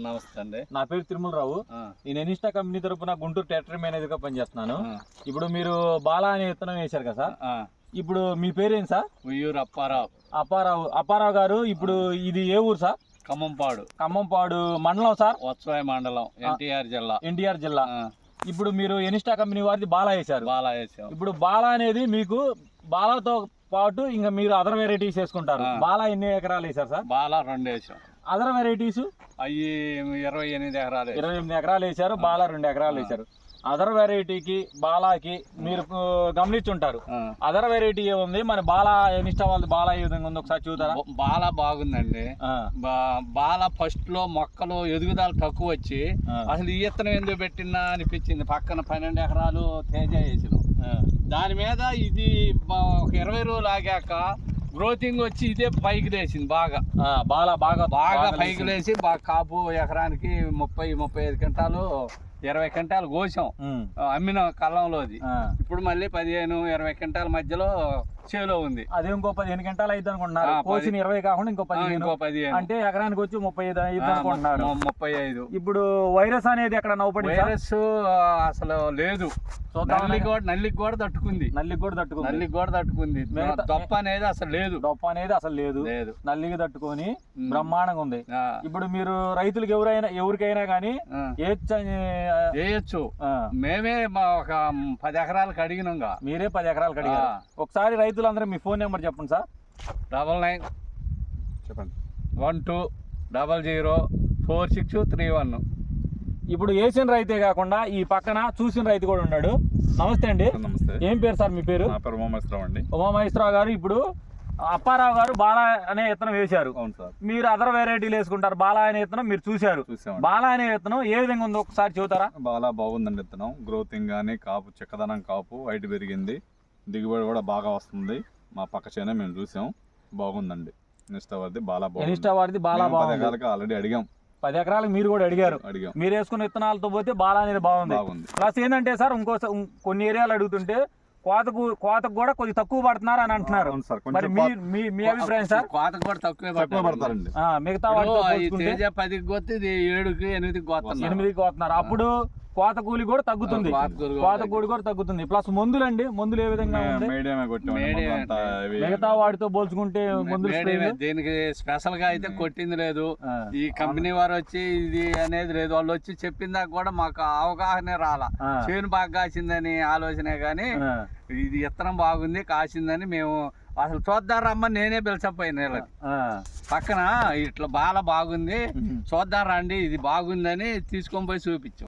నమస్తే అండి. నా పేరు తిరుమలరావు. నేను ఎనిస్టా కంపెనీ తరపున గుంటూరు టెరిటరీ మేనేజర్ గా పనిచేస్తున్నాను. ఇప్పుడు మీరు బాలా అనే విత్తనం వేశారు కదా సార్. ఇప్పుడు మీ పేరేంటి సార్? ఉయ్యూరు అప్పారావు. అప్పారావు గారు, ఇప్పుడు ఇది ఏ ఊరు సార్? ఖమ్మంపాడు మండలం సార్. వత్సవాయ మండలం, ఎన్టీఆర్ జిల్లా. ఇప్పుడు మీరు ఎనిస్టా కంపెనీ వారిది బాలా వేశారు. ఇప్పుడు బాలా అనేది మీకు బాలాతో పాటు ఇంకా మీరు అదర్ వెరైటీస్ వేసుకుంటారు. బాలా ఎన్ని ఎకరాలు వేశారు సార్? బాలా 2 వేసాం. అదర్ వెరైటీస్ అవి 28 ఎకరాలు. 28 ఎకరాలు వేశారు. బాలా 2 ఎకరాలు వేశారు. అదర్ వెరైటీకి బాలాకి మీరు గమనించుంటారు. అదర్ వెరైటీ ఏముంది, మన బాలా ఎనిస్టా వాళ్ళది బాలా ఏ విధంగా ఉంది ఒకసారి చూద్దారా? బాలా బాగుందండి. బాలా ఫస్ట్ లో మొక్కలు ఎదుగుదల తక్కువ వచ్చి అసలు ఈ విత్తనం ఎందుకు పెట్టినా అనిపించింది. పక్కన 12 ఎకరాలు తేజ వేసినాం. దాని మీద ఇది ఒక 20 రోజులు ఆగాక గ్రోతింగ్ వచ్చి ఇదే పైకి లేచింది. బాగా పైకి లేచి బాగా కాపు ఎకరానికి 30-35 క్వింటాలు 20 క్వింటాలు కోసాం, అమ్మిన కళ్ళంలోది. ఇప్పుడు మళ్ళీ 15-20 క్వింటాల మధ్యలో చేలో ఉంది. అదే ఇంకో 15 క్వింటాలు అయితే అనుకుంటున్నారు. కోసిన 20 కాకుండా ఇంకో 15 అంటే ఎకరానికి వచ్చి 35 అయితే అనుకుంటున్నారు. 35. ఇప్పుడు వైరస్ అనేది ఎక్కడ నవ్వుపడింది? వైరస్ అసలు లేదు. నల్లికి కూడా తట్టుకుంది. దొప్ప అనేది అసలు లేదు. నల్లికి తట్టుకొని బ్రహ్మాండంగా ఉంది. ఇప్పుడు మీరు రైతులకు ఎవరికైనా కానీ వేయచ్చు. మేమే ఒక 10 ఎకరాలకు అడిగినాం. మీరే 10 ఎకరాలకు అడిగారు. ఒకసారి రైతులందరూ మీ ఫోన్ నెంబర్ చెప్పండి సార్. 99 చెప్పండి 12004631. ఇప్పుడు వేసిన రైతే కాకుండా ఈ పక్కన చూసిన రైతు కూడా ఉన్నాడు. నమస్తే అండి. నమస్తే. ఏం పేరు సార్ మీ పేరు? నా పేరు ఉమామహేశ్వరరావు అండి. ఉమామహేశ్వరరావు గారు, ఇప్పుడు అప్పారావు గారు బాలా అనే విత్తనం వేశారు. అవును సార్. మీరు అదర్ వెరైటీలు వేసుకుంటారు. బాలా అనే విత్తనం మీరు చూశారు. బాలా అనే విత్తనం ఏ విధంగా ఉందో ఒకసారి చెబుతారా? బాలా బాగుందండి విత్తనం. గ్రోతింగ్ కానీ కాపు, చిక్కదనం కాపు, హైట్ పెరిగింది. దిగుబడి కూడా బాగా వస్తుంది. మా పక్క చేనే మేము చూసాం, బాగుందండి. ఎనిస్టా వారిది బాలా బాగుంది. ఆల్రెడీ అడిగాం. 10 ఎకరాలకు మీరు కూడా అడిగారు. మీరు వేసుకున్న విత్తనాలతో పోతే బాలా అనేది బాగుంది. ప్లస్ ఏంటంటే సార్, కొన్ని ఏరియాలు అడుగుతుంటే కోతకు కూడా కొద్దిగా తక్కువ పడుతున్నారు అని అంటున్నారు. మరి మీ అభిప్రాయం సార్? కోతకు కూడా తక్కువ పడతారండి. మిగతా 10-8 కోతున్నారు. అప్పుడు కోత కూలి కూడా తగ్గుతుంది. ప్లస్ మందులండి, మందులు ఏ విధంగా మిగతా వాటితో పోల్చుకుంటే మందులు దీనికి స్పెషల్ గా అయితే కొట్టింది లేదు. ఈ కంపెనీ వారు వచ్చి ఇది అనేది లేదు. వాళ్ళు వచ్చి చెప్పిందా కూడా మాకు అవగాహన రాలా. చేను బాగా కాసిందని ఆలోచనే గానీ ఇది విత్తనం బాగుంది కాసిందని మేము అసలు చూద్దాం రమ్మని నేనే పిలిచపోయిన పక్కన ఇట్లా బాగా బాగుంది చూద్దాం రండి ఇది బాగుందని తీసుకొని పోయి చూపించాం.